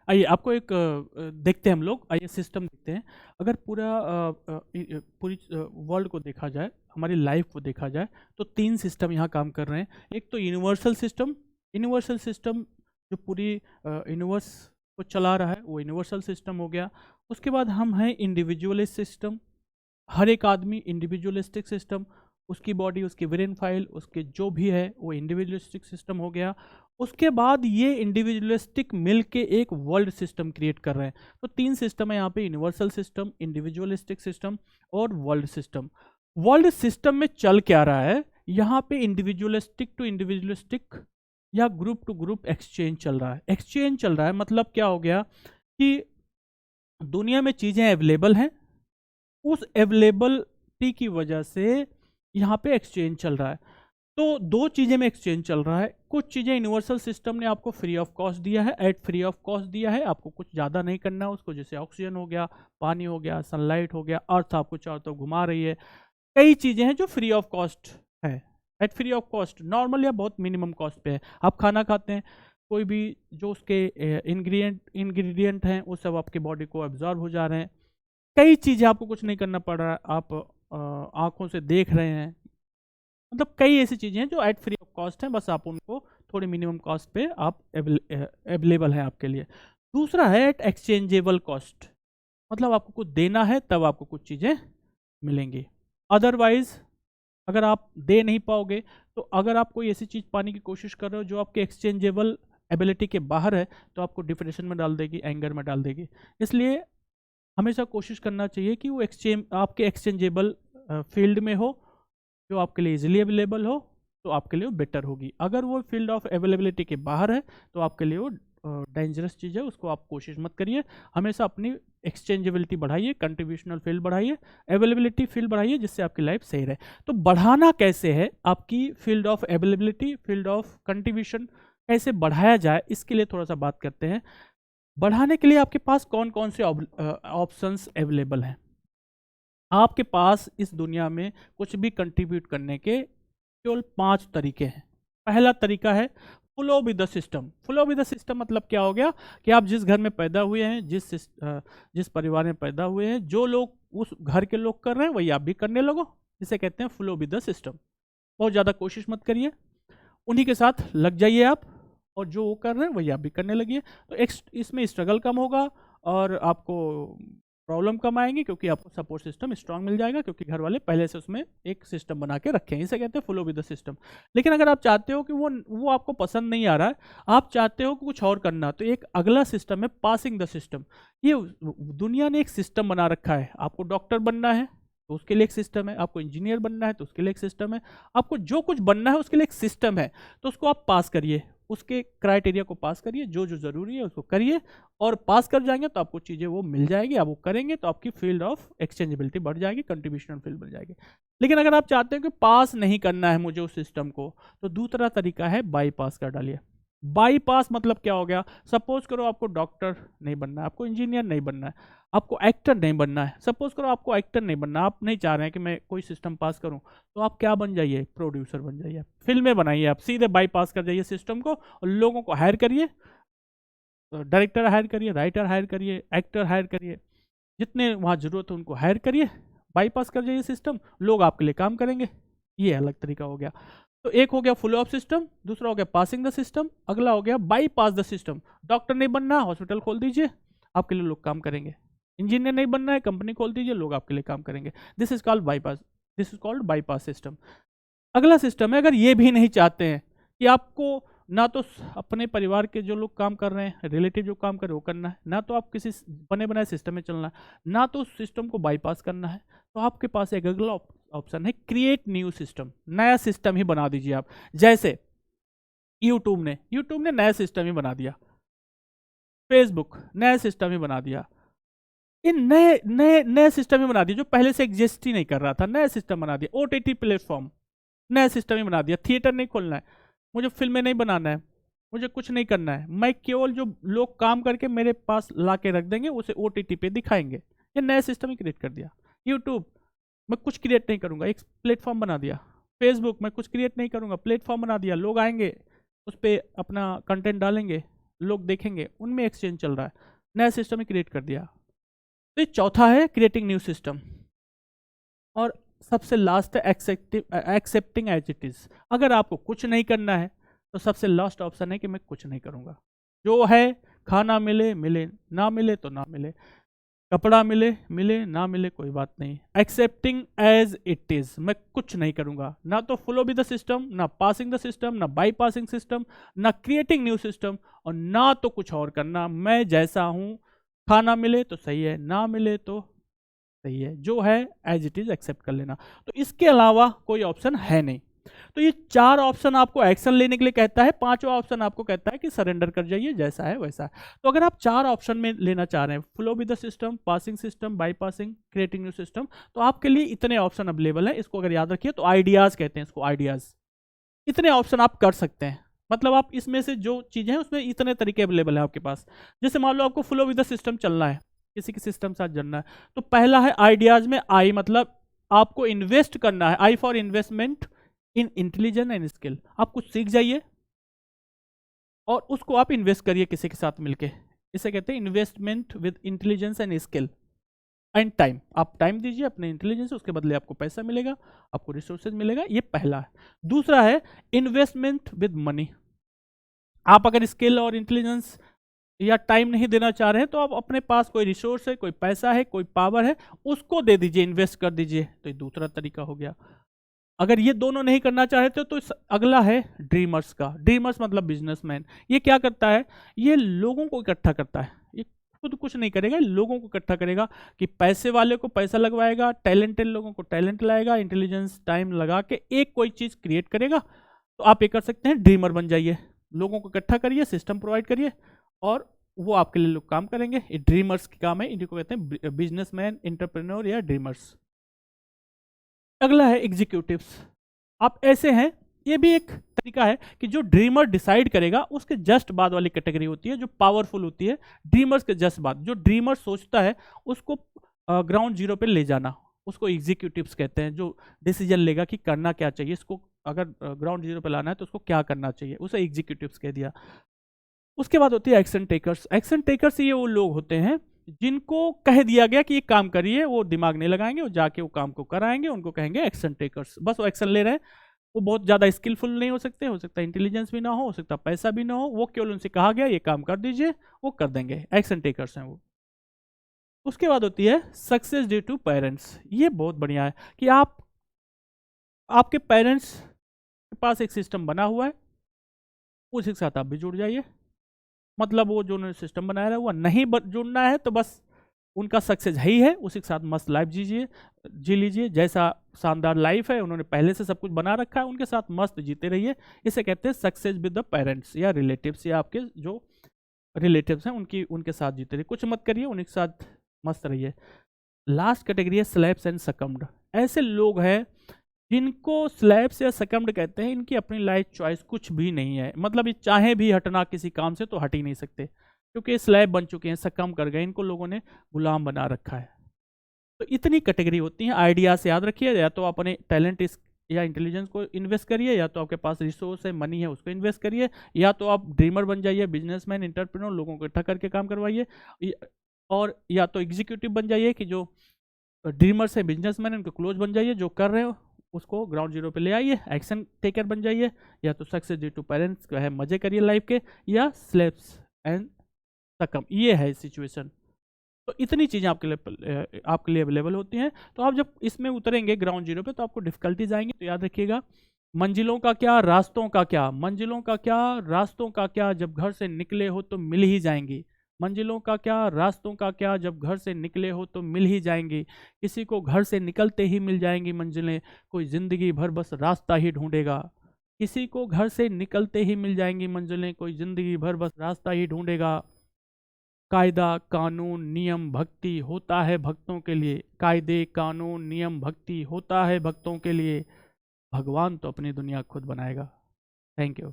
आइए आपको एक देखते हैं हम लोग, आइए सिस्टम देखते हैं। अगर पूरी वर्ल्ड को देखा जाए, हमारी लाइफ को देखा जाए, तो तीन सिस्टम यहाँ काम कर रहे हैं। एक तो यूनिवर्सल सिस्टम, यूनिवर्सल सिस्टम जो पूरी यूनिवर्स को चला रहा है वो यूनिवर्सल सिस्टम हो गया। उसके बाद हम हैं इंडिविजुअलिस्ट सिस्टम, हर एक आदमी इंडिविजुअलिस्टिक सिस्टम, उसकी बॉडी, उसकी ब्रेन फाइल, उसके जो भी है वो इंडिविजुअलिस्टिक सिस्टम हो गया। उसके बाद ये इंडिविजुअलिस्टिक मिल के एक वर्ल्ड सिस्टम क्रिएट कर रहे हैं। तो तीन सिस्टम है यहाँ पे, यूनिवर्सल सिस्टम, इंडिविजुअलिस्टिक सिस्टम और वर्ल्ड सिस्टम। वर्ल्ड सिस्टम में चल क्या रहा है, यहाँ पे इंडिविजुअलिस्टिक टू इंडिविजुअलिस्टिक या ग्रुप टू ग्रुप एक्सचेंज चल रहा है। एक्सचेंज चल रहा है मतलब क्या हो गया कि दुनिया में चीज़ें अवेलेबल हैं, उस अवेलेबिलिटी की वजह से यहाँ पे एक्सचेंज चल रहा है। तो दो चीज़ें में एक्सचेंज चल रहा है। कुछ चीज़ें यूनिवर्सल सिस्टम ने आपको फ्री ऑफ कॉस्ट दिया है, एट फ्री ऑफ कॉस्ट दिया है, आपको कुछ ज़्यादा नहीं करना है उसको, जैसे ऑक्सीजन हो गया, पानी हो गया, सनलाइट हो गया, अर्थ आपको चारों तरफ घुमा रही है। कई चीज़ें हैं जो फ्री ऑफ कॉस्ट है, at free of cost, normal या बहुत मिनिमम कॉस्ट पे है। आप खाना खाते हैं, कोई भी जो उसके इंग्रेडिएंट हैं वो सब आपकी बॉडी को एब्जॉर्ब हो जा रहे हैं। कई चीज़ें आपको कुछ नहीं करना पड़ रहा है, आप आंखों से देख रहे हैं। मतलब कई ऐसी चीज़ें हैं जो एट फ्री ऑफ कॉस्ट हैं, बस आप उनको थोड़ी मिनिमम कॉस्ट पे आप अवेलेबल है आपके लिए। दूसरा है एट एक्सचेंजेबल कॉस्ट, मतलब आपको कुछ देना है तब आपको कुछ चीज़ें मिलेंगी, अदरवाइज अगर आप दे नहीं पाओगे, तो अगर आप कोई ऐसी चीज़ पाने की कोशिश कर रहे हो जो आपके एक्सचेंजेबल एबिलिटी के बाहर है, तो आपको डिप्रेशन में डाल देगी, एंगर में डाल देगी। इसलिए हमेशा कोशिश करना चाहिए कि वो आपके एक्सचेंजेबल फील्ड में हो, जो आपके लिए इजीली अवेलेबल हो, तो आपके लिए वो बेटर होगी। अगर वो फील्ड ऑफ अवेलेबिलिटी के बाहर है तो आपके लिए वो डेंजरस चीज़ है, उसको आप कोशिश मत करिए। हमेशा अपनी एक्सचेंजेबिलिटी बढ़ाइए, कंट्रीब्यूशनल फील्ड बढ़ाइए, अवेलेबिलिटी फील्ड बढ़ाइए, जिससे आपकी लाइफ सही रहे। तो बढ़ाना कैसे है आपकी field of availability, field of contribution कैसे बढ़ाया जाए, इसके लिए थोड़ा सा बात करते हैं। बढ़ाने के लिए आपके पास कौन कौन से ऑप्शंस अवेलेबल हैं। आपके पास इस दुनिया में कुछ भी कंट्रीब्यूट करने के केवल 5 तरीके हैं। पहला तरीका है flow with the system. Flow with the system मतलब क्या हो गया कि आप जिस घर में पैदा हुए हैं, जिस परिवार में पैदा हुए हैं, जो लोग उस घर के लोग कर रहे हैं वही आप भी करने लगो, इसे कहते हैं फ्लो विद द सिस्टम। बहुत ज़्यादा कोशिश मत करिए, उन्हीं के साथ लग जाइए आप, और जो वो कर रहे हैं वही आप भी करने लगिए। तो इसमें स्ट्रगल कम होगा और आपको प्रॉब्लम कम आएंगी, क्योंकि आपको सपोर्ट सिस्टम स्ट्रांग मिल जाएगा, क्योंकि घर वाले पहले से उसमें एक सिस्टम बना के रखे हैं। इसे कहते हैं फ्लो विद द सिस्टम। लेकिन अगर आप चाहते हो कि वो आपको पसंद नहीं आ रहा है, आप चाहते हो कि कुछ और करना, तो एक अगला सिस्टम है पासिंग द सिस्टम। ये दुनिया ने एक सिस्टम बना रखा है। आपको डॉक्टर बनना है तो उसके लिए एक सिस्टम है, आपको इंजीनियर बनना है तो उसके लिए एक सिस्टम है, आपको जो कुछ बनना है उसके लिए एक सिस्टम है। तो उसको आप पास करिए, उसके क्राइटेरिया को पास करिए, जो जो ज़रूरी है उसको करिए, और पास कर जाएंगे तो आपको चीज़ें वो मिल जाएगी। आप वो करेंगे तो आपकी फील्ड ऑफ एक्सचेंजेबिलिटी बढ़ जाएगी, कंट्रीब्यूशन फील्ड बढ़ जाएगी। लेकिन अगर आप चाहते हैं कि पास नहीं करना है मुझे उस सिस्टम को, तो दूसरा तरीका है बाईपास कर डालिए। बाईपास मतलब क्या हो गया, सपोज करो आपको डॉक्टर नहीं बनना है, आपको इंजीनियर नहीं बनना है, आपको एक्टर नहीं बनना है। सपोज करो आपको एक्टर नहीं बनना, आप नहीं चाह रहे हैं कि मैं कोई सिस्टम पास करूं, तो आप क्या बन जाइए, प्रोड्यूसर बन जाइए, फिल्में बनाइए। आप सीधे बाईपास कर जाइए सिस्टम को, और लोगों को हायर करिए, डायरेक्टर हायर करिए, राइटर हायर करिए, एक्टर हायर करिए, जितने वहाँ जरूरत है उनको हायर करिए, बाईपास कर जाइए सिस्टम, लोग आपके लिए काम करेंगे। ये अलग तरीका हो गया। तो एक हो गया फुल ऑफ सिस्टम, दूसरा हो गया पासिंग द सिस्टम, अगला हो गया बाईपास द सिस्टम। डॉक्टर नहीं बनना, हॉस्पिटल खोल दीजिए, आपके लिए लोग काम करेंगे। इंजीनियर नहीं बनना है, कंपनी खोल दीजिए, लोग आपके लिए काम करेंगे। This is called bypass, this is called bypass system. अगला सिस्टम है, अगर ये भी नहीं चाहते हैं कि आपको ना तो अपने परिवार के जो लोग काम कर रहे हैं, रिलेटिव जो काम कर रहे हैं वो करना है, ना तो आप किसी बने बनाए सिस्टम में चलना है, ना तो उस सिस्टम को बाईपास करना है, तो आपके पास एक अगला ऑप्शन है क्रिएट न्यू सिस्टम। नया सिस्टम ही बना दीजिए आप। जैसे यूट्यूब ने नया सिस्टम ही बना दिया, फेसबुक नया सिस्टम ही बना दिया, इन नए नए नए सिस्टम ही बना दिया जो पहले से एग्जिस्ट ही नहीं कर रहा था, नया सिस्टम बना दिया। ओटीटी प्लेटफॉर्म नया सिस्टम ही बना दिया। थिएटर नहीं खोलना है मुझे, फिल्में नहीं बनाना है मुझे, कुछ नहीं करना है, मैं केवल जो लोग काम करके मेरे पास ला के रख देंगे उसे ओटीटी पे दिखाएंगे। ये नया सिस्टम ही क्रिएट कर दिया। यूट्यूब मैं कुछ क्रिएट नहीं करूंगा, एक प्लेटफॉर्म बना दिया। फेसबुक मैं कुछ क्रिएट नहीं करूंगा, प्लेटफॉर्म बना दिया, लोग आएंगे उस पर अपना कंटेंट डालेंगे, लोग देखेंगे उनमें एक्सचेंज चल रहा है, नया सिस्टम ही क्रिएट कर दिया। तो ये चौथा है क्रिएटिंग न्यू सिस्टम। और सबसे लास्ट है एक्सेप्टिंग एज इट इज। अगर आपको कुछ नहीं करना है तो सबसे लास्ट ऑप्शन है कि मैं कुछ नहीं करूंगा, जो है खाना मिले मिले, ना मिले तो ना मिले, कपड़ा मिले मिले, ना मिले कोई बात नहीं, एक्सेप्टिंग एज इट इज, मैं कुछ नहीं करूंगा, ना तो फॉलो विद द सिस्टम, ना पासिंग द सिस्टम, ना बाई पासिंग सिस्टम, ना क्रिएटिंग न्यू सिस्टम, और ना तो कुछ और करना। मैं जैसा हूं, खाना मिले तो सही है, ना मिले तो सही है, जो है एज इट इज एक्सेप्ट कर लेना। तो इसके अलावा कोई ऑप्शन है नहीं। तो ये चार ऑप्शन आपको एक्शन लेने के लिए कहता है, पांचवा ऑप्शन आपको कहता है कि सरेंडर कर जाइए, जैसा है वैसा है। तो अगर आप चार ऑप्शन में लेना चाह रहे हैं, flow with the system, passing system, by passing, creating new system, तो आपके लिए इतने ऑप्शन अवेलेबल है। इसको अगर याद रखिए तो आइडियाज कहते हैं इसको, आइडियाज। इतने ऑप्शन आप कर सकते हैं, मतलब आप इसमें से जो चीजें हैं उसमें इतने तरीके अवेलेबल है आपके पास। जैसे मान लो आपको फ्लो विद द सिस्टम चलना है, किसी के सिस्टम साथ जुड़ना है, तो पहला है आइडियाज में आई, मतलब आपको इन्वेस्ट करना है, I for investment in intelligence and skill. आप कुछ सीख जाइए और उसको आप इन्वेस्ट करिए किसी के साथ मिलके, इसे कहते हैं investment with intelligence and skill and time. आप टाइम दीजिए अपने इंटेलिजेंस, उसके बदले आपको पैसा मिलेगा, आपको रिसोर्सेज मिलेगा, ये पहला है। दूसरा है इन्वेस्टमेंट विद मनी। आप अगर स्किल और इंटेलिजेंस या टाइम नहीं देना चाह रहे हैं तो आप अपने पास कोई रिसोर्स है, कोई पैसा है, कोई पावर है, उसको दे दीजिए, इन्वेस्ट कर दीजिए। तो ये दूसरा तरीका हो गया। अगर ये दोनों नहीं करना चाहते तो अगला है ड्रीमर्स का। ड्रीमर्स मतलब बिजनेसमैन। ये क्या करता है, ये लोगों को इकट्ठा करता है, ये खुद कुछ नहीं करेगा, लोगों को इकट्ठा करेगा कि पैसे वाले को पैसा लगवाएगा, टैलेंटेड लोगों को टैलेंट लाएगा, इंटेलिजेंस टाइम लगा के एक कोई चीज़ क्रिएट करेगा। तो आप ये कर सकते हैं, ड्रीमर बन जाइए, लोगों को इकट्ठा करिए, सिस्टम प्रोवाइड करिए और वो आपके लिए लोग काम करेंगे। ये ड्रीमर्स की काम है, इन्हीं को कहते हैं बिजनेसमैन, एंटरप्रेन्योर या ड्रीमर्स। अगला है एग्जीक्यूटिव्स। आप ऐसे हैं, ये भी एक तरीका है कि जो ड्रीमर डिसाइड करेगा उसके जस्ट बाद वाली कैटेगरी होती है जो पावरफुल होती है। ड्रीमर्स के जस्ट बाद जो ड्रीमर सोचता है उसको ग्राउंड जीरो पे ले जाना, उसको एग्जीक्यूटिव्स कहते हैं। जो डिसीजन लेगा कि करना क्या चाहिए, इसको अगर ग्राउंड जीरो पे लाना है तो उसको क्या करना चाहिए, उसे एग्जीक्यूटिव्स कह दिया। उसके बाद होती है एक्शन टेकर्स। एक्शन टेकर्स ये वो लोग होते हैं जिनको कह दिया गया कि ये काम करिए, वो दिमाग नहीं लगाएंगे, वो जाके वो काम को कराएंगे, उनको कहेंगे एक्शन टेकर्स। बस वो एक्शन ले रहे हैं, वो बहुत ज़्यादा स्किलफुल नहीं हो सकते, हो सकता है इंटेलिजेंस भी ना हो सकता है पैसा भी ना हो, वो केवल उनसे कहा गया ये काम कर दीजिए, वो कर देंगे, एक्शन टेकर्स हैं वो। उसके बाद होती है सक्सेस ड्यू टू पेरेंट्स। ये बहुत बढ़िया है कि आपके पेरेंट्स के पास एक सिस्टम बना हुआ है, उसी के साथ आप भी जुड़ जाइए। मतलब वो जो उन्होंने सिस्टम बनाया है वो नहीं जुड़ना है तो बस उनका सक्सेस है ही है, उसी के साथ मस्त लाइफ जी लीजिए, जैसा शानदार लाइफ है उन्होंने पहले से सब कुछ बना रखा है, उनके साथ मस्त जीते रहिए। इसे कहते हैं सक्सेस विद द पेरेंट्स या रिलेटिव्स, या आपके जो रिलेटिव्स हैं उनके साथ जीते रहिए, कुछ मत करिए, उनके साथ मस्त रहिए। लास्ट कैटेगरी है स्लैब्स एंड सकम्ड। ऐसे लोग हैं जिनको स्लैब्स या सकम्ड कहते हैं, इनकी अपनी लाइफ चॉइस कुछ भी नहीं है, मतलब ये चाहे भी हटना किसी काम से तो हट ही नहीं सकते, क्योंकि स्लैब बन चुके हैं, सकम कर गए, इनको लोगों ने गुलाम बना रखा है। तो इतनी कैटेगरी होती हैं। आइडिया से याद रखिए, या तो अपने टैलेंट या इंटेलिजेंस को इन्वेस्ट करिए, या तो आपके पास रिसोर्स है, मनी है, उसको इन्वेस्ट करिए, या तो आप ड्रीमर बन जाइए, बिजनेसमैन, एंटरप्रेन्योर, लोगों को इकट्ठा करके काम करवाइए, और या तो एग्जीक्यूटिव बन जाइए कि जो ड्रीमर्स है, बिजनेसमैन, उनको क्लोज बन जाइए, जो कर रहे हो उसको ग्राउंड जीरो पे ले आइए, एक्शन टेकर बन जाइए, या तो सक्सेस ड्यू टू पेरेंट्स का है, मजे करिए लाइफ के, या स्लेब्स एंड सकम, ये है सिचुएशन। तो इतनी चीज़ें आपके लिए अवेलेबल होती हैं। तो आप जब इसमें उतरेंगे ग्राउंड जीरो पे तो आपको डिफिकल्टीज आएंगी, तो याद रखिएगा, मंजिलों का क्या रास्तों का क्या, मंजिलों का क्या रास्तों का क्या, जब घर से निकले हो तो मिल ही जाएंगी। मंजिलों का क्या रास्तों का क्या, जब घर से निकले हो तो मिल ही जाएंगी। किसी को घर से निकलते ही मिल जाएंगी मंजिलें, कोई जिंदगी भर बस रास्ता ही ढूंढेगा। किसी को घर से निकलते ही मिल जाएंगी मंजिलें, कोई जिंदगी भर बस रास्ता ही ढूंढेगा। कायदा कानून नियम भक्ति होता है भक्तों के लिए, कायदे कानून नियम भक्ति होता है भक्तों के लिए, भगवान तो अपनी दुनिया खुद बनाएगा। Thank you.